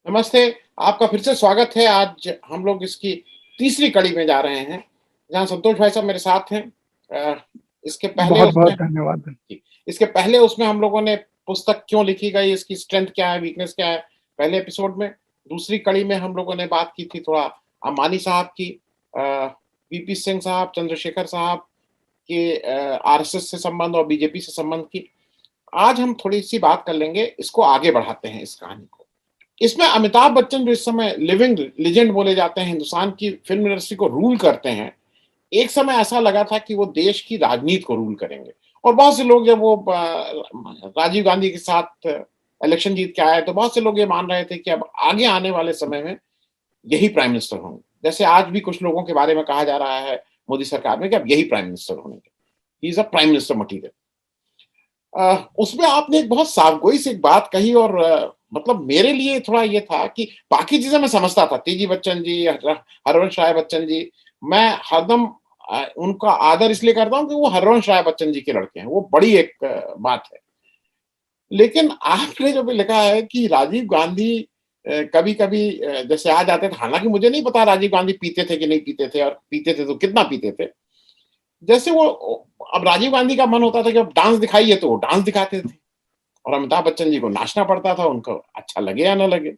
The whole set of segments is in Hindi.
नमस्ते, आपका फिर से स्वागत है। आज हम लोग इसकी तीसरी कड़ी में जा रहे हैं, जहाँ संतोष भाई साहब मेरे साथ हैं। अ, इसके पहले बहुत-बहुत उसमें धन्यवाद। जी, इसके पहले उसमें हम लोगों ने पुस्तक क्यों लिखी गई, इसकी स्ट्रेंथ क्या है, वीकनेस क्या है, पहले एपिसोड में। दूसरी कड़ी में हम लोगों ने बात की थी थोड़ा अमानी साहब की, अ, वीपी सिंह साहब, चंद्रशेखर साहब के आरएसएस से संबंध और बीजेपी से संबंध की। आज हम थोड़ी-सी बात कर लेंगे, इसको आगे बढ़ाते हैं इस कहानी को। इसमें अमिताभ बच्चन जो इस समय लिविंग लेजेंड बोले जाते हैं, हिंदुस्तान की फ़िल्म इंडस्ट्री को रूल करते हैं। एक समय ऐसा लगा था कि वो देश की राजनीति को रूल करेंगे और बहुत से लोग जब वो राजीव गांधी के साथ इलेक्शन जीत के आए, तो बहुत से लोग ये मान रहे थे कि अब आगे आने वाले समय में यही प्राइम मिनिस्टर होंगे। जैसे आज भी कुछ लोगों के बारे में कहा जा रहा है मोदी सरकार में कि अब यही प्राइम मिनिस्टर होंगे। He is a prime minister material. उसमें आपने एक बहुत साफ़गोई से एक बात कही और मतलब मेरे लिए थोड़ा ये था कि बाकी चीज़ें मैं समझता था, तेजी बच्चन जी, हरवंश राय बच्चन जी, मैं हरदम उनका आदर इसलिए करता हूँ कि वो हरवंश राय बच्चन जी के लड़के हैं, वो बड़ी एक बात है। लेकिन आपने जो भी लिखा है कि राजीव गांधी कभी-कभी जैसे आ जाते थे, हालाँकि मुझे नहीं पता राजीव गांधी पीते थे कि नहीं पीते थे और पीते थे तो कितना पीते थे। जैसे वो अब राजीव गांधी का मन होता था कि अब डांस दिखाइए तो वो डांस दिखाते थे और अमिताभ बच्चन जी को नाचना पड़ता था, उनको अच्छा लगे या ना लगे।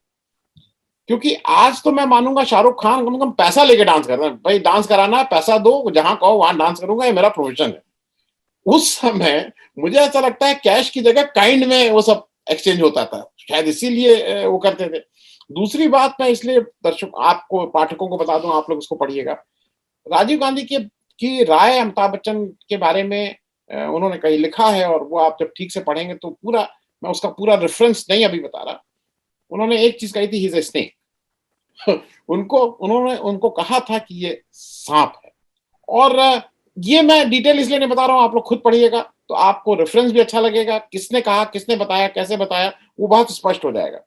क्योंकि आज तो मैं मानूँगा शाहरुख खान कम से कम पैसा लेके डांस कर रहा है। भाई डांस कराना है, पैसा दो, जहाँ कहो वहाँ डांस करूँगा, ये मेरा प्रोफेशन है। उस समय मुझे ऐसा लगता है कैश की जगह काइंड में वो सब एक्सचेंज होता था। शायद इसीलिए वो करते थे। दूसरी बात मैं इसलिए दर्शक आपको पाठकों को बता दूँ, आप लोग उसको पढ़िएगा। राजीव गांधी के की राय अमिताभ बच्चन के बारे में उन्होंने कहीं लिखा है और वो आप जब ठीक से पढ़ेंगे तो पूरा मैं उसका पूरा रेफरेंस नहीं अभी बता रहा। उन्होंने एक चीज़ कही थी, ही इज़ अ स्नेक। उन्होंने उनको कहा था कि ये साँप है और ये मैं डिटेल इसलिए नहीं बता रहा हूँ, आप लोग खुद पढ़िएगा, तो आपको रेफरेंस भी अच्छा लगेगा, किसने कहा, किसने बताया, कैसे बताया, वो बहुत स्पष्ट हो जाएगा।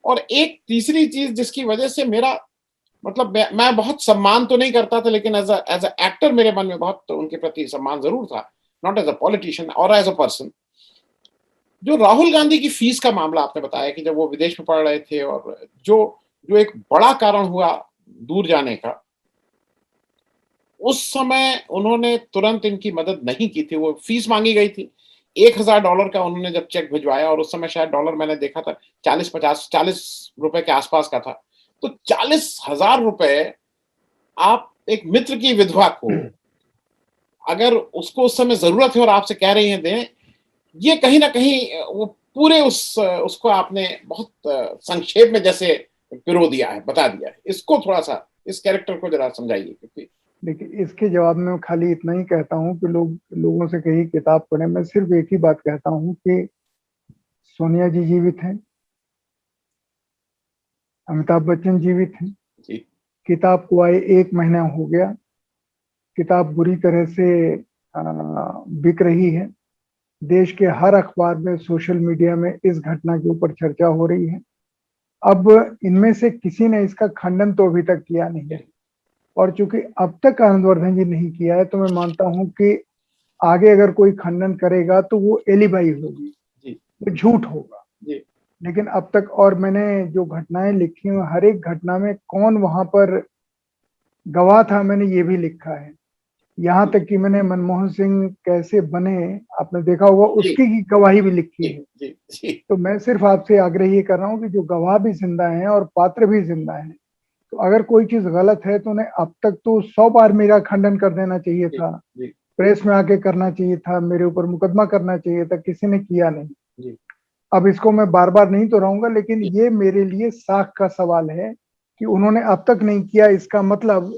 और एक तीसरी चीज़ जिसकी वजह से मेरा मतलब मैं बहुत सम्मान तो नहीं करता था, लेकिन एज़ अ एक्टर मेरे मन में बहुत उनके प्रति सम्मान ज़रूर था, नॉट एज़ अ पॉलिटिशियन और एज़ अ पर्सन। जो राहुल गांधी की फीस का मामला आपने बताया कि जब वो विदेश में पढ़ रहे थे और जो जो एक बड़ा कारण हुआ दूर जाने का, उस समय उन्होंने तुरंत इनकी मदद नहीं की थी, वो फीस माँगी गई थी। $1000 का उन्होंने जब चेक भिजवाया और उस समय शायद डॉलर मैंने देखा था 40-50 ₹40 के आस-पास का था। तो ₹40,000 आप एक मित्र की विधवा को अगर उसको उस समय ज़रूरत है और आपसे कह रही हैं दें, ये कहीं न कहीं वो पूरे उसको आपने बहुत संक्षेप में जैसे पिरो दिया है, बता दिया है। इसको थोड़ा-सा इस कैरेक्टर को ज़रा समझाइए क्योंकि देखिए, इसके जवाब में मैं खाली इतना ही कहता हूँ कि लोगों से कहीं किताब पढ़ें। मैं सिर्फ़ एक ही बात कहता हूँ कि सोनिया जी जीवित हैं, अमिताभ बच्चन जीवित हैं। जी, किताब को आए 1 महीना हो गया। किताब बुरी तरह से बिक रही है। देश के हर अखबार में, सोशल मीडिया में इस घटना के ऊपर चर्चा हो रही है। अब इनमें से किसी ने इसका खंडन तो अभी तक किया नहीं है और चूँकि अब तक आनंदवर्धन जी नहीं किया है, तो मैं मानता हूँ कि आगे अगर कोई खंडन करेगा तो वो एलिबाई होगी, जी, वो झूठ होगा। जी, लेकिन अब तक और मैंने जो घटनाएँ लिखी हैं, हर एक घटना में कौन वहाँ पर गवाह था, मैंने ये भी लिखा है। यहाँ जी, तक कि मैंने मनमोहन सिंह कैसे बने, आपने देखा होगा, जी, उसकी की गवाही भी लिखी जी, है। जी, जी, तो मैं सिर्फ़ आपसे आग्रह ये कर रहा हूँ कि जो गवाह भी ज़िंदा हैं और पात्र भी ज़िंदा हैं, तो अगर कोई चीज़ गलत है तो उन्हें अब तक तो 100 बार मेरा खंडन कर देना चाहिए जी, था। जी, प्रेस में आके करना चाहिए था, मेरे ऊपर मुकदमा करना चाहिए था, किसी ने किया नहीं। जी, अब इसको मैं बार-बार नहीं दोहराऊँगा, लेकिन जी, ये मेरे लिए साख का सवाल है कि उन्होंने अब तक नहीं किया, इसका मतलब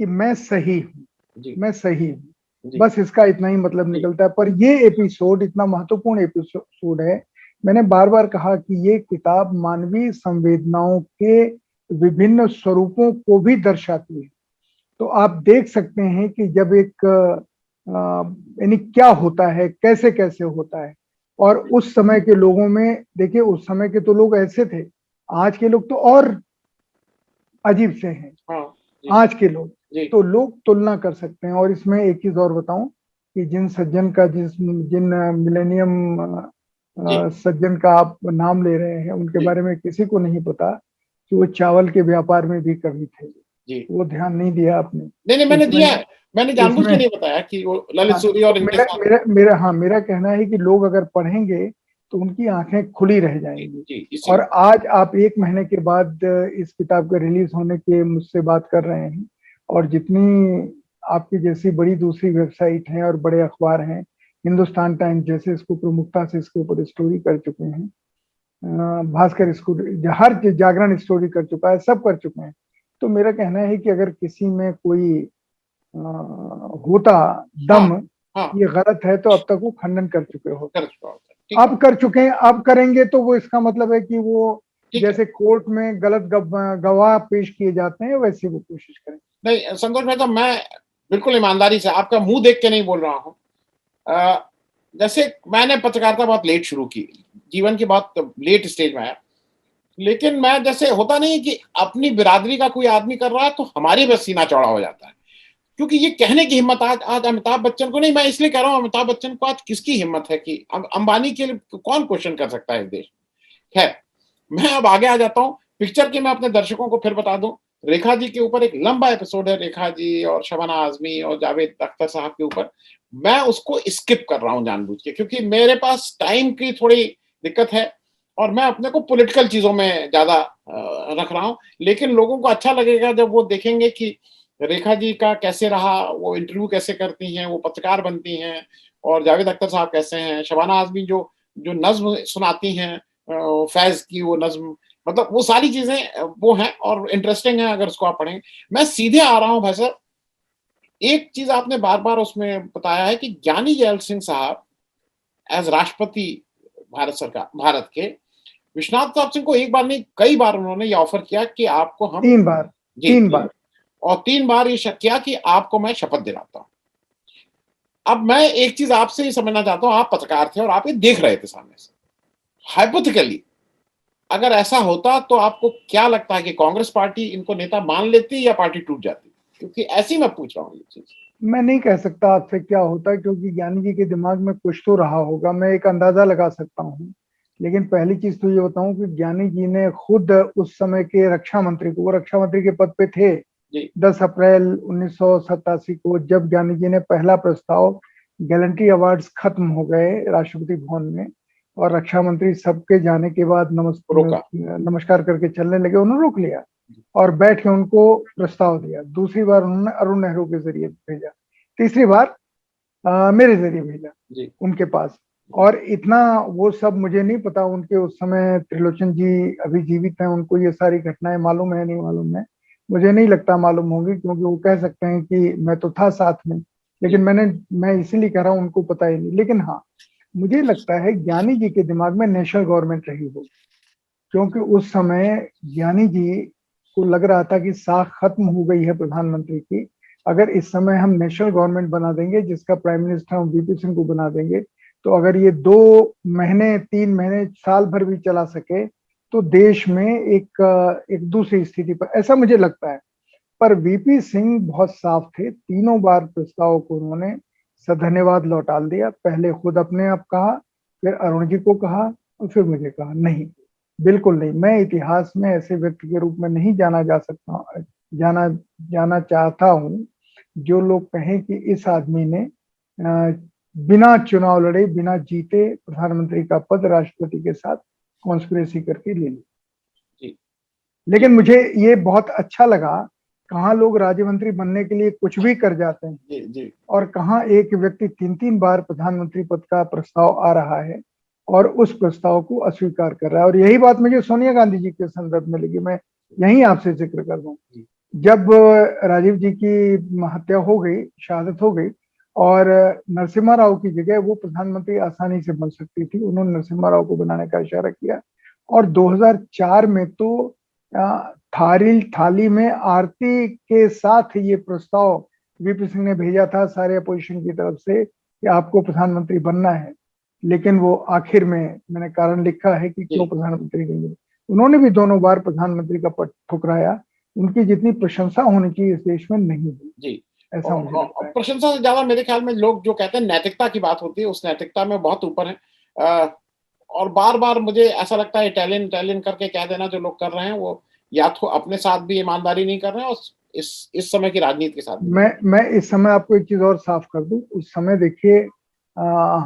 कि मैं सही हूँ, जी, मैं सही हूँ। जी, बस इसका इतना ही मतलब जी, निकलता है। पर ये एपिसोड इतना महत्वपूर्ण एपिसोड है। मैंने बार-बार कहा कि ये किताब मानवीय संवेदनाओं के विभिन्न स्वरूपों को भी दर्शाती है। तो आप देख सकते हैं कि जब एक यानी क्या होता है, कैसे-कैसे होता है और उस समय के लोगों में देखिए, उस समय के तो लोग ऐसे थे, आज के लोग तो और अजीब से हैं, हाँ, जी, आज के लोग। जी, तो लोग तुलना कर सकते हैं और इसमें एक चीज़ और बताऊँ कि जिन मिलेनियम जी, सज्जन का आप नाम ले रहे हैं, उनके जी, बारे में किसी को नहीं पता कि वो चावल के व्यापार में भी कभी थे। जी। वो ध्यान नहीं दिया आपने। नहीं, मैंने इसमें दिया है। मैंने जानबूझ के इसमें नहीं बताया कि वो ललित हाँ, सूरी और तो इनके मेरा साथ। मेरा मेरा हाँ, मेरा कहना है कि लोग अगर पढ़ेंगे तो उनकी आंखें खुली रह जी, जाएंगी। जी, और इसीलिए। आज आप 1 महीने के बाद इस किताब के रिलीज होने के मुझसे बात कर रहे हैं, और जितनी आपकी जैसी बड़ी दूसरी वेबसाइट हैं और बड़े अखबार हैं, हिंदुस्तान टाइम्स जैसे इसको प्रमुखता से इसके ऊपर स्टोरी कर चुके हैं, भास्कर इसको, हर जागरण स्टोरी कर चुका है, सब कर चुके हैं। तो मेरा कहना है कि अगर किसी में कोई होता हाँ, दम, हाँ, ये गलत है, तो अब तक वो खंडन कर चुके होते। कर चुका होता है। ठीक है, अब कर चुके हैं, अब करेंगे तो वो इसका मतलब है कि वो ठीक है। जैसे कोर्ट में गलत गवाह पेश किए जाते हैं वैसे वो कोशिश करें। नहीं, संतोष भाई साहब, मैं बिल्कुल ईमानदारी से आपका मुँह देख के नहीं बोल रहा हूँ। जैसे मैंने पत्रकारिता बहुत लेट शुरू की, जीवन की बहुत लेट स्टेज में आया। लेकिन मैं, जैसे होता नहीं है कि अपनी बिरादरी का कोई आदमी कर रहा है तो हमारी बस सीना चौड़ा हो जाता है। क्योंकि ये कहने की हिम्मत आज आज अमिताभ बच्चन को नहीं, मैं इसलिए कह रहा हूँ अमिताभ बच्चन को, आज किसकी हिम्मत है कि अंबानी के लिए कौन क्वेश्चन कर सकता है इस देश में? खैर, मैं अब आगे आ जाता हूँ पिक्चर की। मैं अपने दर्शकों को फिर बता दूं, रेखा जी के ऊपर एक लंबा एपिसोड है, रेखा जी और शबाना आजमी और जावेद अख्तर साहब के ऊपर। मैं उसको स्किप कर रहा हूं जानबूझ के, क्योंकि मेरे पास टाइम की थोड़ी दिक्कत है और मैं अपने को पॉलिटिकल चीजों में ज्यादा रख रहा हूं। लेकिन लोगों को अच्छा लगेगा जब वो देखेंगे कि रेखा जी का कैसे रहा, वो इंटरव्यू कैसे करती हैं, वो पत्रकार बनती हैं, और जावेद अख्तर साहब कैसे हैं, शबाना आजमी जो जो नज्म सुनाती हैं, फैज की वो नज्म, मतलब वो सारी चीजें वो हैं और इंटरेस्टिंग है अगर उसको आप पढ़ेंगे। मैं सीधे आ रहा हूं भाई साहब, एक चीज आपने बार बार उसमें बताया है कि ज्ञानी जैल सिंह साहब एज राष्ट्रपति भारत के, विश्वनाथ प्रताप सिंह को एक बार नहीं कई बार उन्होंने ये ऑफर किया कि आपको हम, 3 बार, जी, 3 बार। और 3 बार ये किया कि आपको मैं शपथ दिलाता हूं। अब मैं एक चीज आपसे ही समझना चाहता हूं, आप पत्रकार थे और आप ये देख रहे थे सामने से, हाइपोथेटिकली अगर ऐसा होता तो आपको क्या लगता है कि कांग्रेस पार्टी इनको नेता मान लेती या पार्टी टूट जाती? क्योंकि ऐसी मैं पूछ रहा हूँ ये चीज। मैं नहीं कह सकता आपसे क्या होता, क्योंकि ज्ञानी जी के दिमाग में कुछ तो रहा होगा, मैं एक अंदाजा लगा सकता हूँ। लेकिन पहली चीज तो ये बताऊं कि ज्ञानी जी ने खुद उस समय के रक्षा मंत्री को, वो रक्षा मंत्री के पद पे थे, जी, 10 अप्रैल 1987 को, जब ज्ञानी जी ने पहला प्रस्ताव, गैलेंट्री अवार्ड्स खत्म हो गए राष्ट्रपति भवन में, और रक्षा मंत्री सबके जाने के बाद रोका। नमस्कार करके चलने लगे, उन्होंने रोक लिया और बैठ के उनको प्रस्ताव दिया। दूसरी बार उन्होंने अरुण नेहरू के जरिए भेजा, तीसरी बार मेरे जरिए भेजा जी, उनके पास। और इतना वो सब मुझे नहीं पता, उनके उस समय त्रिलोचन जी अभी जीवित हैं, उनको ये सारी घटनाएं मालूम है नहीं मालूम है, मुझे नहीं लगता मालूम होगी, क्योंकि वो कह सकते हैं कि मैं तो था साथ में, जी, लेकिन मैं इसीलिए कह रहा हूँ उनको पता ही नहीं। लेकिन हाँ, मुझे लगता है ज्ञानी जी के दिमाग में नेशनल गवर्नमेंट रही हो, क्योंकि उस समय ज्ञानी जी को लग रहा था कि साख खत्म हो गई है प्रधानमंत्री की। अगर इस समय हम नेशनल गवर्नमेंट बना देंगे, जिसका प्राइम मिनिस्टर हम वीपी सिंह को बना देंगे, तो अगर ये 2 महीने 3 महीने साल भर भी चला सके, तो देश में एक दूसरी स्थिति पर, ऐसा मुझे लगता है। पर वीपी सिंह बहुत साफ थे, तीनों बार प्रस्ताव को उन्होंने सधन्यवाद लौटा दिया। पहले खुद अपने आप कहा, फिर अरुण जी को कहा, और फिर मुझे कहा। नहीं, बिल्कुल नहीं, मैं इतिहास में ऐसे व्यक्ति के रूप में नहीं जाना जा सकता, जाना जाना चाहता हूं जो लोग कहें कि इस आदमी ने बिना चुनाव लड़े, बिना जीते प्रधानमंत्री का पद राष्ट्रपति के साथ कॉन्स्पिरेसी करके ले ली। जी, जी, लेकिन मुझे ये बहुत अच्छा लगा, कहाँ लोग राज्य मंत्री बनने के लिए कुछ भी कर जाते हैं, जी, जी, और कहाँ एक व्यक्ति 3 3 बार प्रधानमंत्री पद का प्रस्ताव आ रहा है और उस प्रस्ताव को अस्वीकार कर रहा है। और यही बात मुझे सोनिया गांधी जी के संदर्भ में लगी। मैं यहीं आपसे जिक्र कर दूं, जी, जब राजीव जी की हत्या हो गई, शहादत हो गई, और नरसिम्हा राव की जगह वो प्रधानमंत्री आसानी से बन सकती थी, उन्होंने नरसिम्हा राव को बनाने का इशारा किया। और 2004 में तो थाली में आरती के साथ ये प्रस्ताव वीपी सिंह ने भेजा था सारे अपोजिशन की तरफ से कि आपको प्रधानमंत्री बनना है। लेकिन वो आखिर में, मैंने कारण लिखा है कि क्यों जी, प्रधानमंत्री नहीं बने। उन्होंने भी दोनों बार प्रधानमंत्री का पद ठुकराया, उनकी जितनी प्रशंसा होनी चाहिए इस देश में नहीं हुई, जी। ऐसा मुझे लगता है। प्रशंसा से ज्यादा मेरे ख्याल में लोग जो कहते हैं नैतिकता की बात होती है, उस नैतिकता में बहुत ऊपर है। और बार बार मुझे ऐसा लगता है इटालियन इटालियन करके कह देना जो लोग कर रहे हैं, वो या तो अपने साथ भी ईमानदारी नहीं कर रहे हैं और इस समय की राजनीति के साथ भी। मैं इस समय आपको एक चीज और साफ कर दूं। उस समय देखिए,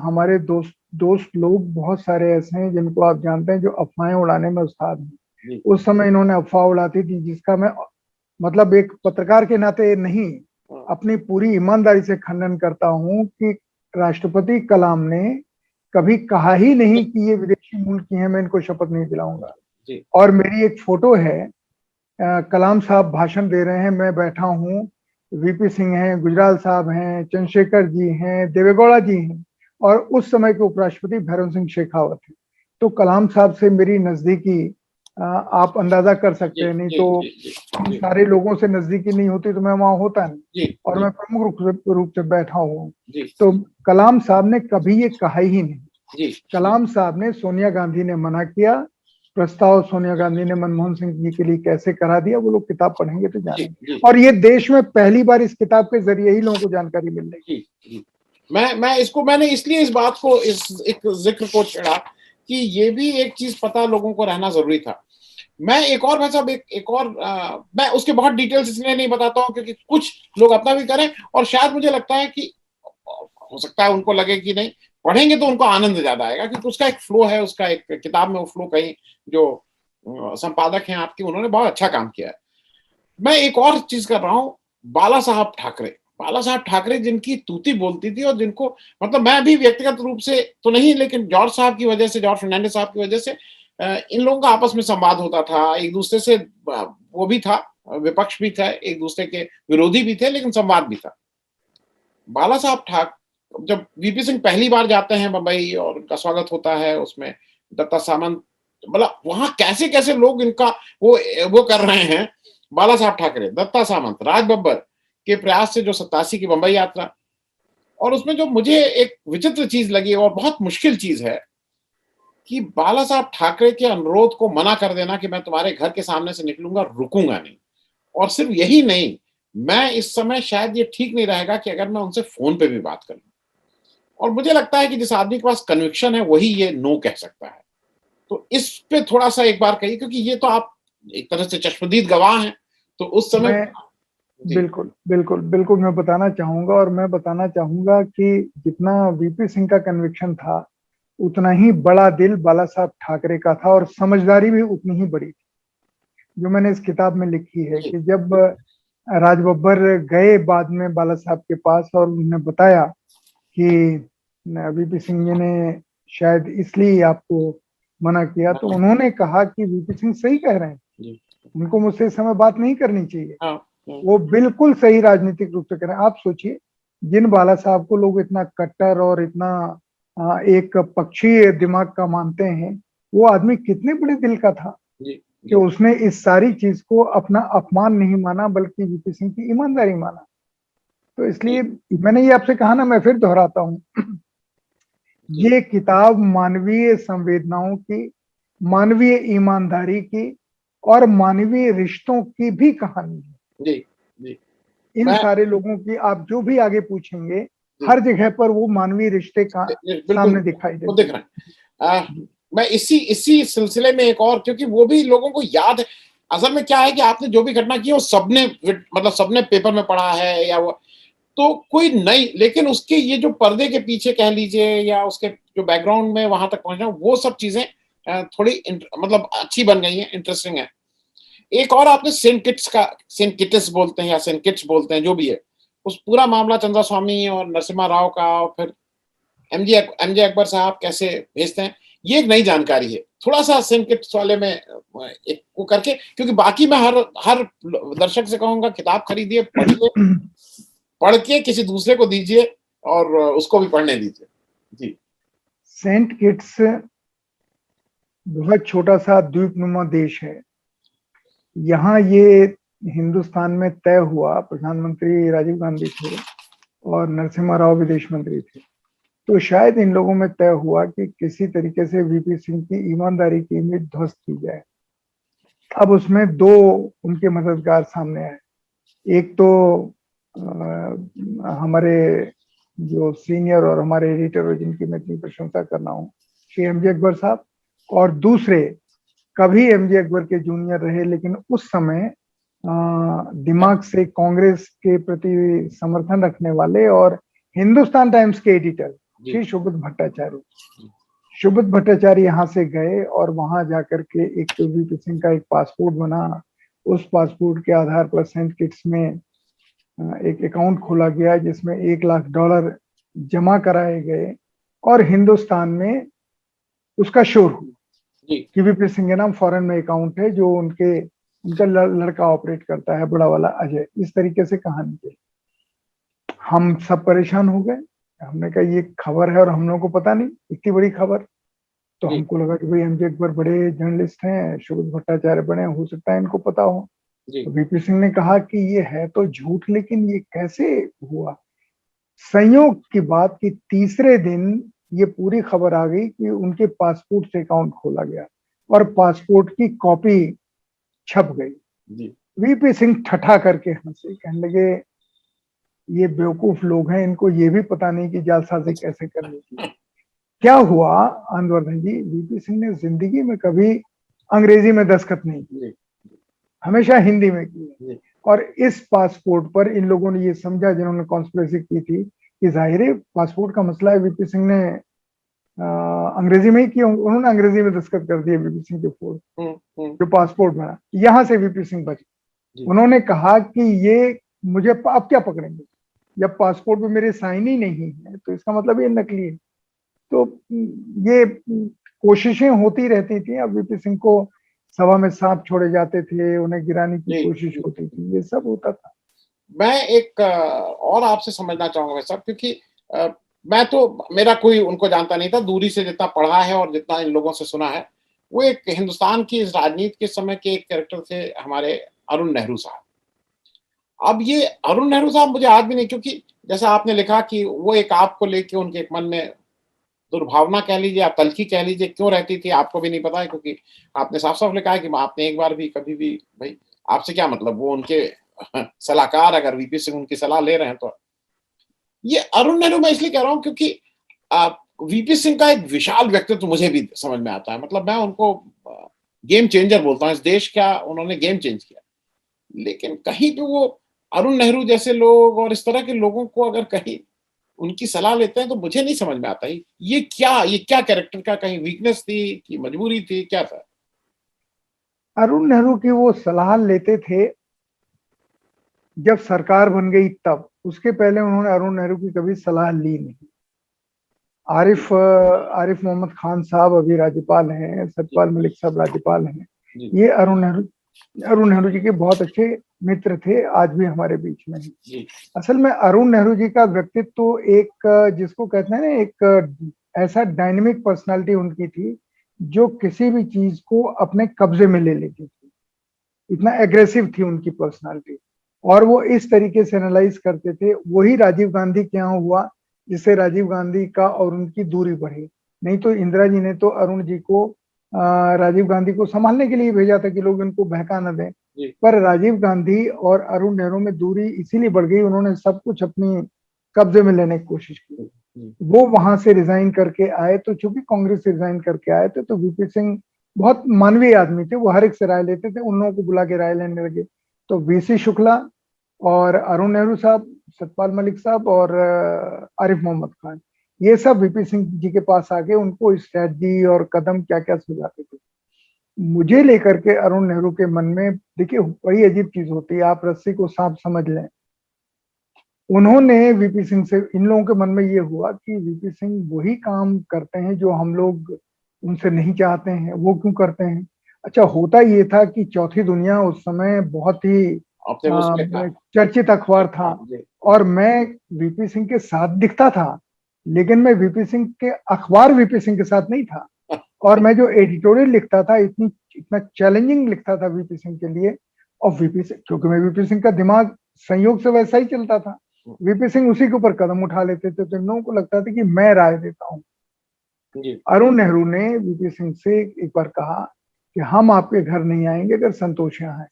हमारे दोस्त लोग बहुत सारे ऐसे हैं जिनको आप जानते हैं जो अफवाहें उड़ाने में उस्ताद हैं। जी उस समय इन्होंने अफवाह उड़ाती थी, जिसका मैं मतलब एक पत्रकार के नाते नहीं, हाँ, अपनी पूरी ईमानदारी से खंडन करता हूं कि राष्ट्रपति कलाम ने कभी कहा ही नहीं कि ये विदेशी मूल की हैं, मैं इनको शपथ नहीं दिलाऊंगा। जी और मेरी एक फोटो है, कलाम साहब भाषण दे रहे हैं, मैं बैठा हूँ, वीपी सिंह हैं, गुजराल साहब हैं, चंद्रशेखर जी हैं, देवेगौड़ा जी हैं, और उस समय के उपराष्ट्रपति भैरव सिंह शेखावत हैं। तो कलाम साहब से मेरी नजदीकी आप अंदाजा कर सकते जी हैं। नहीं जी तो जी जी इन जी सारे लोगों से नजदीकी नहीं होती तो मैं वहां होता नहीं, जी और जी मैं प्रमुख रूप से बैठा हूँ। जी तो कलाम साहब ने कभी ये कहा ही नहीं। जी कलाम साहब ने, सोनिया गांधी ने मना किया, प्रस्ताव सोनिया गांधी ने मनमोहन सिंह जी के लिए कैसे करा दिया, वो लोग किताब पढ़ेंगे तो जी जानेंगे। जी और ये देश में पहली बार इस किताब के जरिए ही लोगों को जानकारी मिल रही है। जी जी। मैंने इसलिए इस बात को, इस एक जिक्र को छेड़ा कि ये भी एक चीज पता लोगों को रहना जरूरी था। मैं एक और, भाई साहब, एक और, मैं उसके बहुत डिटेल्स इसलिए नहीं बताता हूँ क्योंकि कुछ लोग अपना भी करें, और शायद मुझे लगता है कि हो सकता है उनको लगे कि नहीं, पढ़ेंगे तो उनको आनंद ज्यादा आएगा, क्योंकि उसका एक फ्लो है, उसका एक किताब में वो फ्लो, कहीं जो संपादक हैं आपकी, उन्होंने बहुत अच्छा काम किया है। मैं एक और चीज कर रहा हूँ, बाला साहब ठाकरे जिनकी तूती बोलती थी, और जिनको, मतलब मैं भी व्यक्तिगत रूप से तो नहीं, लेकिन जॉर्ज साहब की वजह से, जॉर्ज फर्नांडिस साहब की वजह से इन लोगों का आपस में संवाद होता था, एक दूसरे से, वो भी था, विपक्ष भी था, एक दूसरे के विरोधी भी थे, लेकिन संवाद भी था। बाला साहब ठाक जब वीपी सिंह पहली बार जाते हैं बंबई और उनका स्वागत होता है उसमें, दत्ता सामंत, मतलब वहां कैसे कैसे लोग इनका वो कर रहे हैं, बाला साहब ठाकरे, दत्ता सामंत, राज बब्बर के प्रयास से जो 87 की बंबई यात्रा, और उसमें जो मुझे एक विचित्र चीज लगी और बहुत मुश्किल चीज है कि बाला साहब ठाकरे के अनुरोध को मना कर देना कि मैं तुम्हारे घर के सामने से निकलूंगा, रुकूंगा नहीं। और सिर्फ यही नहीं, मैं इस समय शायद ये ठीक नहीं रहेगा कि अगर मैं उनसे फोन पे भी बात कर लूं। और मुझे लगता है कि जिस आदमी के पास कन्विक्शन है वही ये नो कह सकता है। तो इस पे थोड़ा सा एक बार कहिए, क्योंकि ये तो आप एक तरह से चश्मदीद गवाह हैं, तो उस समय। मैं जी बिल्कुल बिल्कुल बिल्कुल मैं बताना चाहूंगा, और मैं बताना चाहूंगा कि जितना वीपी सिंह का कन्विक्शन था, उतना ही बड़ा दिल बाला साहब ठाकरे का था, और समझदारी भी उतनी ही बड़ी थी। जो मैंने इस किताब में लिखी है जी कि जब राज बब्बर गए बाद में बाला साहब के पास और उन्होंने बताया कि वीपी सिंह जी ने शायद इसलिए आपको मना किया, तो हाँ उन्होंने कहा कि वीपी सिंह सही कह रहे हैं, जी उनको मुझसे इस समय बात नहीं करनी चाहिए। हाँ वो बिल्कुल सही राजनीतिक रूप से कह रहे हैं। आप सोचिए, जिन बाला साहब को लोग इतना कट्टर और इतना एक पक्षी दिमाग का मानते हैं, वो आदमी कितने बड़े दिल का था जी कि जी उसने इस सारी चीज को अपना अपमान नहीं माना, बल्कि वीपी सिंह की ईमानदारी माना। तो जी इसलिए मैंने ये आपसे कहा ना, मैं फिर दोहराता हूँ, जी ये किताब मानवीय संवेदनाओं की, मानवीय ईमानदारी की, और मानवीय रिश्तों की भी कहानी है। जी जी इन मैं सारे लोगों की आप जो भी आगे पूछेंगे, जी हर जगह पर वो मानवीय रिश्ते का बिल्कुल सामने दिखाई वो दिख देते हैं। रहे हैं। जी मैं इसी इसी सिलसिले में एक और, क्योंकि वो भी लोगों को याद है, असल में क्या है कि आपने जो भी घटना की है वो सबने, मतलब सबने पेपर में पढ़ा है, या वो तो कोई नहीं, लेकिन उसके ये जो पर्दे के पीछे कह लीजिए, या उसके जो बैकग्राउंड में वहां तक पहुंचना, वो सब चीजें थोड़ी मतलब अच्छी बन गई हैं, इंटरेस्टिंग है। एक और आपने सेंट किट्स बोलते हैं या सेंट किट्स बोलते हैं, जो भी है, उस पूरा मामला चंद्रा स्वामी और नरसिम्हा राव का, और फिर एमजे अकबर साहब कैसे भेजते हैं, ये एक नई जानकारी है। थोड़ा सा सेंट किट्स वाले में एक वो करके, क्योंकि बाकी मैं हर हर दर्शक से कहूंगा, किताब खरीदिए, पढ़िए, पढ़ के किसी दूसरे को दीजिए, और उसको भी पढ़ने दीजिए। जी सेंट किट्स बहुत छोटा सा द्वीपनुमा देश है। यहाँ ये हिंदुस्तान में तय हुआ, प्रधानमंत्री राजीव गांधी थे और नरसिम्हा राव विदेश मंत्री थे, तो शायद इन लोगों में तय हुआ कि किसी तरीके से वीपी सिंह की ईमानदारी की इमेज ध्वस्त की जाए। अब उसमें दो उनके मददगार सामने आए। एक तो हमारे जो सीनियर और हमारे एडिटर, और जिनकी मैं इतनी प्रशंसा कर रहा हूँ, श्री एमजे अकबर साहब, और दूसरे कभी एमजे अकबर के जूनियर रहे, लेकिन उस समय दिमाग से कांग्रेस के प्रति समर्थन रखने वाले और हिंदुस्तान टाइम्स के एडिटर जी श्री सुब्रत भट्टाचार्य। सुब्रत भट्टाचार्य यहाँ से गए और वहां जाकर के एक वीपी सिंह का एक पासपोर्ट बना। उस पासपोर्ट के आधार पर सेंट किट्स में एक अकाउंट खोला गया जिसमें $1 लाख जमा कराए गए और हिंदुस्तान में उसका शोर हुआ जी कि वीपी सिंह के नाम फॉरेन में अकाउंट है जो उनका लड़का ऑपरेट करता है, बड़ा वाला अजय। इस तरीके से कहानी थी। हम सब परेशान हो गए। हमने कहा ये खबर है और हम लोगों को पता नहीं, इतनी बड़ी खबर। तो जी हमको लगा कि भाई एमजे अकबर बड़े जर्नलिस्ट हैं, सुब्रत भट्टाचार्य बड़े, हो सकता है इनको पता हो। जी तो वीपी सिंह ने कहा कि ये है तो झूठ, लेकिन ये कैसे हुआ। संयोग की बात कि तीसरे दिन ये पूरी खबर आ गई कि उनके पासपोर्ट से अकाउंट खोला गया और पासपोर्ट की कॉपी छप गई। जी वीपी सिंह ठठा करके हंसे, कहने लगे ये बेवकूफ लोग हैं, इनको ये भी पता नहीं कि जालसाजी कैसे करनी थी। क्या हुआ आनंदवर्धन जी, वीपी सिंह ने जिंदगी में कभी अंग्रेजी में दस्तखत नहीं की, जी हमेशा हिंदी में की। जी और इस पासपोर्ट पर इन लोगों ने ये समझा, जिन्होंने कॉन्स्पिरेसी की थी, कि जाहिर है पासपोर्ट का मसला है, वीपी सिंह ने अंग्रेजी में ही किया। उन्होंने अंग्रेजी में दस्तखत कर दिए वीपी सिंह के फोर जो पासपोर्ट बना। यहां से वीपी सिंह बचे। जी उन्होंने कहा कि ये मुझे आप क्या पकड़ेंगे, जब पासपोर्ट पे मेरे साइन ही नहीं है तो इसका मतलब ये नकली है। तो ये कोशिशें होती रहती थी। अब वीपी सिंह को सभा में सांप छोड़े जाते थे, उन्हें गिराने की जी कोशिश होती थी, ये सब होता था। मैं एक और आपसे समझना चाहूंगा वैसा, क्योंकि मैं तो, मेरा कोई उनको जानता नहीं था, दूरी से जितना पढ़ा है और जितना इन लोगों से सुना है, वो एक हिंदुस्तान की इस राजनीति के समय के एक कैरेक्टर थे हमारे अरुण नेहरू साहब। अब ये अरुण नेहरू साहब मुझे आज भी नहीं, क्योंकि जैसा आपने लिखा कि वो एक आपको लेके उनके एक मन में दुर्भावना कह लीजिए या तल्खी कह लीजिए क्यों रहती थी, आपको भी नहीं पता है, क्योंकि आपने साफ-साफ लिखा है कि आपने एक बार भी कभी भी, भई आपसे क्या मतलब, वो उनके सलाहकार, अगर वीपी सिंह उनकी सलाह ले रहे हैं तो। ये अरुण नेहरू मैं इसलिए कह रहा हूँ क्योंकि अ, वीपी सिंह का एक विशाल व्यक्तित्व मुझे भी समझ में आता है। मतलब मैं उनको गेम चेंजर बोलता हूँ। इस देश का उन्होंने गेम चेंज किया। लेकिन कहीं पे वो अरुण नेहरू जैसे लोग और इस तरह के लोगों को अगर कहीं उनकी सलाह लेते हैं तो मुझे नहीं समझ में आता है ये क्या कैरेक्टर का कहीं वीकनेस थी कि मजबूरी थी, क्या था? अरुण नेहरू की वो सलाह लेते थे जब सरकार बन गई तब। उसके पहले उन्होंने अरुण नेहरू की कभी सलाह ली नहीं। जी, आरिफ मोहम्मद खान साहब अभी राज्यपाल हैं, जी, सत्यपाल मलिक साहब राज्यपाल हैं। जी, ये अरुण नेहरू जी के बहुत अच्छे मित्र थे, आज भी हमारे बीच में हैं। जी, असल में अरुण नेहरू जी का व्यक्तित्व तो एक जिसको कहते हैं ना, एक ऐसा डायनेमिक पर्सनालिटी उनकी थी जो किसी भी चीज को अपने कब्जे में ले लेती थी। इतना एग्रेसिव थी उनकी पर्सनालिटी। और वो इस तरीके से एनालाइज करते थे। वही राजीव गांधी के यहाँ हुआ जिससे राजीव गांधी का और उनकी दूरी बढ़ी। नहीं तो इंदिरा जी ने तो अरुण जी को राजीव गांधी को संभालने के लिए भेजा था कि लोग इनको बहका न दें। जी, पर राजीव गांधी और अरुण नेहरू में दूरी इसीलिए बढ़ गई, उन्होंने सब कुछ अपनी कब्जे में लेने की कोशिश की। जी, जी, वो वहां से रिजाइन करके आए, तो चूंकि कांग्रेस से रिजाइन करके आए थे तो वीपी सिंह बहुत मानवीय आदमी थे, वो हर एक से राय लेते थे, उन लोगों को बुला के राय लेने लगे। तो वीसी शुक्ला और अरुण नेहरू साहब, सतपाल मलिक साहब और आरिफ मोहम्मद खान, ये सब वीपी सिंह जी के पास आके उनको स्ट्रेटजी और कदम क्या क्या सुझाते थे। मुझे लेकर के अरुण नेहरू के मन में, देखिए बड़ी अजीब चीज होती है, आप रस्सी को सांप समझ लें। उन्होंने वीपी सिंह से, इन लोगों के मन में ये हुआ कि वीपी सिंह वही काम करते हैं जो हम लोग उनसे नहीं चाहते हैं, वो क्यों करते हैं। अच्छा, होता ये था कि चौथी दुनिया उस समय बहुत ही अपने उसमें था। चर्चित अखबार था। हाँ, जी, और मैं वीपी सिंह के साथ दिखता था, लेकिन मैं वीपी सिंह के अखबार वीपी सिंह के साथ नहीं था। और मैं जो एडिटोरियल लिखता था, इतना चैलेंजिंग लिखता था वीपी सिंह के लिए। और वीपी सिंह, क्योंकि मैं वीपी सिंह का दिमाग संयोग से वैसा ही चलता था, वीपी सिंह उसी के ऊपर कदम उठा लेते थे। तो इन लोगों को लगता था कि मैं राय देता हूँ। जी, अरुण नेहरू ने वीपी सिंह से एक बार कहा कि हम आपके घर नहीं आएंगे अगर संतोष यहाँ है।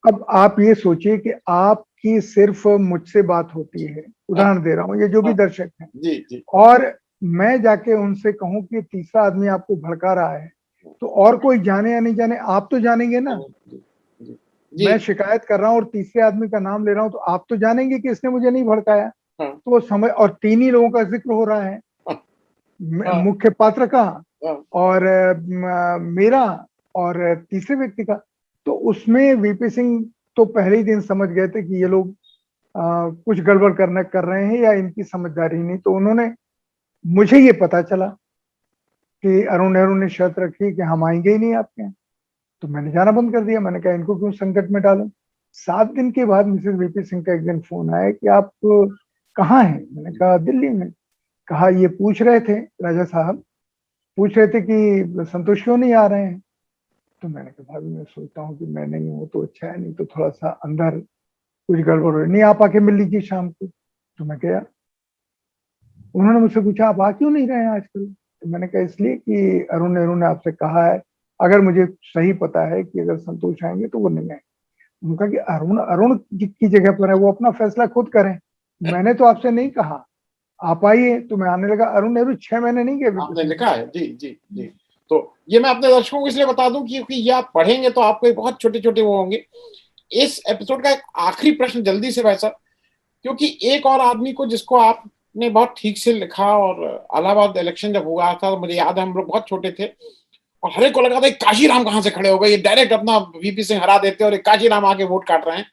अब आप ये सोचिए कि आपकी सिर्फ मुझसे बात होती है, उदाहरण दे रहा हूँ, ये जो भी हाँ, दर्शक हैं, जी, जी, और मैं जाके उनसे कहूं कि तीसरा आदमी आपको भड़का रहा है, तो और कोई जाने या नहीं जाने, आप तो जानेंगे ना। जी, जी, जी, मैं शिकायत कर रहा हूँ और तीसरे आदमी का नाम ले रहा हूँ, तो आप तो जानेंगे कि इसने मुझे नहीं भड़काया। हाँ, तो वो समझ, और तीन ही लोगों का जिक्र हो रहा है, हाँ, हाँ, मुख्य पात्र का, हाँ, और मेरा, और तीसरे व्यक्ति का। तो उसमें वीपी सिंह तो पहले ही दिन समझ गए थे कि ये लोग कुछ गड़बड़ करना कर रहे हैं या इनकी समझदारी नहीं। तो उन्होंने, मुझे ये पता चला कि अरुण नेहरू ने शर्त रखी कि हम आएंगे ही नहीं आपके यहाँ, तो मैंने जाना बंद कर दिया। मैंने कहा इनको क्यों संकट में डालूं। 7 दिन के बाद मिसेस वीपी सिंह का एक दिन फोन आया कि आप कहाँ हैं। मैंने कहा दिल्ली में। कहा ये पूछ रहे थे, राजा साहब पूछ रहे थे कि संतोष क्यों नहीं आ रहे हैं। तो मैंने कहा भाभी मैं सोचता हूँ कि मैं नहीं हूँ तो अच्छा है, नहीं तो थोड़ा सा अंदर कुछ गड़बड़ हो रही, नहीं आप आके मिल लीजिए शाम को। तो मैं गया। उन्होंने मुझसे पूछा आप आ क्यों नहीं रहे हैं आजकल। तो मैंने कहा इसलिए कि अरुण नेहरू ने आपसे कहा है, अगर मुझे सही पता है कि अगर संतोष आएंगे तो वो नहीं आएंगे। उनका कि अरुण अरुण की जगह पर है, वो अपना फैसला खुद करें, मैंने तो आपसे नहीं कहा आप आइए। तो मैं आने लगा। अरुण नेहरू 6 महीने नहीं गए वीपी आपने सिंह लिखा के है, जी, जी, जी। तो ये मैं अपने दर्शकों को इसलिए बता दूं क्योंकि ये आप पढ़ेंगे तो आपको ये बहुत छोटे-छोटे वो होंगे। इस एपिसोड का एक आखिरी प्रश्न जल्दी से भाई साहब, क्योंकि एक और आदमी को जिसको आपने बहुत ठीक से लिखा, और इलाहाबाद इलेक्शन जब हुआ था तो मुझे याद है हम लोग बहुत छोटे थे और हर एक को लगा था कि काशीराम कहाँ से खड़े हो गए, ये डायरेक्ट अपना वीपी सिंह हरा देते और एक काशीराम आके वोट काट रहे हैं।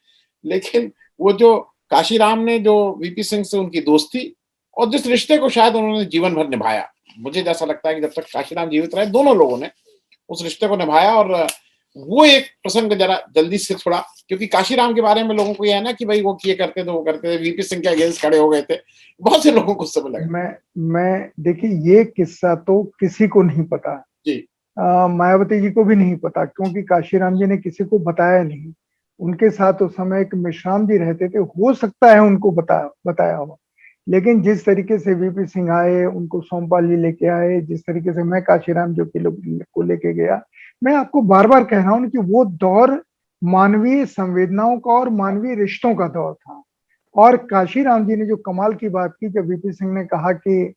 लेकिन वो जो काशीराम ने जो वीपी सिंह से उनकी दोस्ती और जिस रिश्ते को शायद उन्होंने जीवन भर निभाया, मुझे जैसा लगता है कि जब तक काशीराम जीवित रहे दोनों लोगों ने उस रिश्ते को निभाया। और वो एक प्रसंग जरा जल्दी से थोड़ा, क्योंकि काशीराम के बारे में लोगों को ये है ना कि भाई वो ये करते थे वो करते थे, वीपी सिंह के अगेंस्ट खड़े हो गए थे, बहुत से लोगों को उस समय लगा। मैं देखिए ये किस्सा तो किसी को नहीं पता, जी, मायावती जी को भी नहीं पता, क्योंकि काशीराम जी ने किसी को बताया नहीं। उनके साथ उस समय एक मिश्राम जी रहते थे, हो सकता है उनको बताया हो। लेकिन जिस तरीके से वीपी सिंह आए, उनको सोमपाल जी लेके आए, जिस तरीके से मैं काशीराम जी को लेके गया, मैं आपको बार बार कह रहा हूँ कि वो दौर मानवीय संवेदनाओं का और मानवीय रिश्तों का दौर था। और काशीराम जी ने जो कमाल की बात की, जब वीपी सिंह ने कहा कि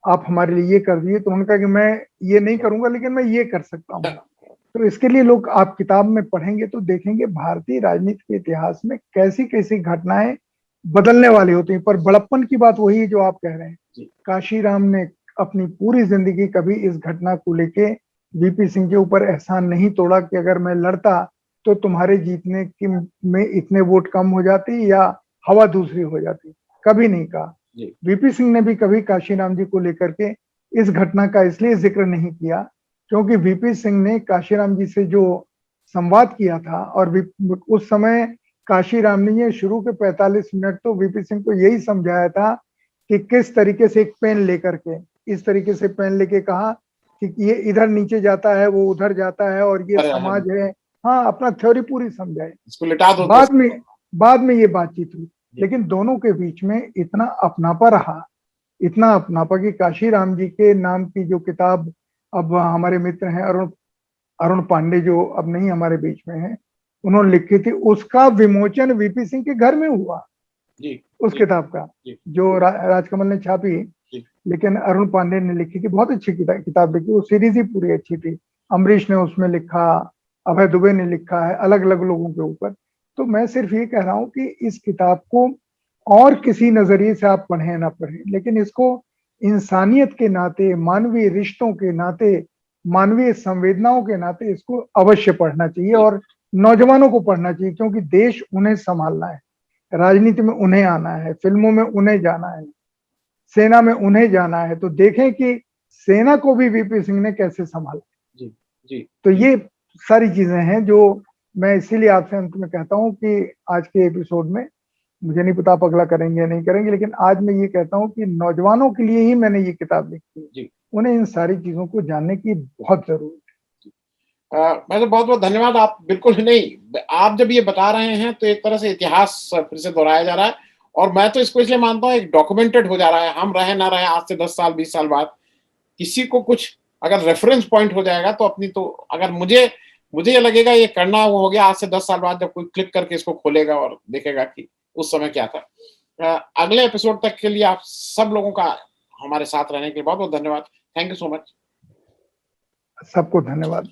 आप हमारे लिए ये कर दिए, तो उन्होंने कहा कि मैं ये नहीं करूंगा लेकिन मैं ये कर सकता हूँ। तो इसके लिए लोग, आप किताब में पढ़ेंगे तो देखेंगे भारतीय राजनीति के इतिहास में कैसी कैसी घटनाएं बदलने वाली होती हैं। पर बड़प्पन की बात वही है जो आप कह रहे हैं। जी, काशीराम ने अपनी पूरी जिंदगी कभी इस घटना को लेके वीपी सिंह के ऊपर एहसान नहीं तोड़ा कि अगर मैं लड़ता तो तुम्हारे जीतने की में इतने वोट कम हो जाती या हवा दूसरी हो जाती, कभी नहीं कहा। जी, वीपी सिंह ने भी कभी काशीराम जी को लेकर के इस घटना का इसलिए जिक्र नहीं किया क्योंकि वीपी सिंह ने काशीराम जी से जो संवाद किया था, और उस समय काशीराम ने ये शुरू के 45 मिनट तो वीपी सिंह को यही समझाया था कि किस तरीके से एक पेन लेकर के, इस तरीके से पेन लेके कहा कि ये इधर नीचे जाता है, वो उधर जाता है, और ये अरे, अरे, समाज है। हाँ, अपना थ्योरी पूरी समझाए। इसको लिटा दो तो बाद में बाद में ये बातचीत हुई, जी, लेकिन दोनों के बीच में इतना अपनापा रहा, इतना अपनापा कि काशीराम जी के नाम की जो किताब, अब हमारे मित्र हैं अरुण अरुण पांडे जो अब नहीं हमारे बीच में है, उन्होंने लिखी थी, उसका विमोचन वीपी सिंह के घर में हुआ। जी, उस जी, किताब का जी, जो राजकमल ने छापी, जी, लेकिन अरुण पांडे ने लिखी थी, बहुत अच्छी किताब लिखी, वो सीरीज ही पूरी अच्छी थी। अमरीश ने उसमें लिखा, अभय दुबे ने लिखा है, अलग अलग लोगों के ऊपर। तो मैं सिर्फ ये कह रहा हूँ कि इस किताब को और किसी नजरिए से आप पढ़ें ना पढ़ें, लेकिन इसको इंसानियत के नाते, मानवीय रिश्तों के नाते, मानवीय संवेदनाओं के नाते इसको अवश्य पढ़ना चाहिए, जी, और नौजवानों को पढ़ना चाहिए, क्योंकि देश उन्हें संभालना है, राजनीति में उन्हें आना है, फिल्मों में उन्हें जाना है, सेना में उन्हें जाना है। तो देखें कि सेना को भी वीपी सिंह ने कैसे संभाला। जी, जी, तो जी, ये सारी चीजें हैं जो मैं इसीलिए आपसे अंत में कहता हूं कि आज के एपिसोड में, मुझे नहीं पता आप अगला करेंगे या नहीं करेंगे, लेकिन आज मैं ये कहता हूं कि नौजवानों के लिए ही मैंने ये किताब लिखी है। जी। उन्हें इन सारी चीजों को जानने की बहुत जरूरत मैं तो बहुत-बहुत धन्यवाद, आप बिल्कुल ही नहीं, आप जब ये बता रहे हैं तो एक तरह से इतिहास फिर से दोहराया जा रहा है और मैं तो इसको इसलिए मानता हूँ एक डॉक्यूमेंटेड हो जा रहा है। हम रहे ना रहे आज से 10 साल 20 साल बाद, किसी को कुछ अगर रेफरेंस पॉइंट हो जाएगा तो अपनी तो, अगर मुझे मुझे ये लगेगा ये करना वो हो गया आज से 10 साल बाद जब कोई क्लिक करके इसको खोलेगा और देखेगा कि उस समय क्या था। अगले एपिसोड तक के लिए आप सब लोगों का हमारे साथ रहने के लिए बहुत-बहुत धन्यवाद। Thank you so much. सबको धन्यवाद।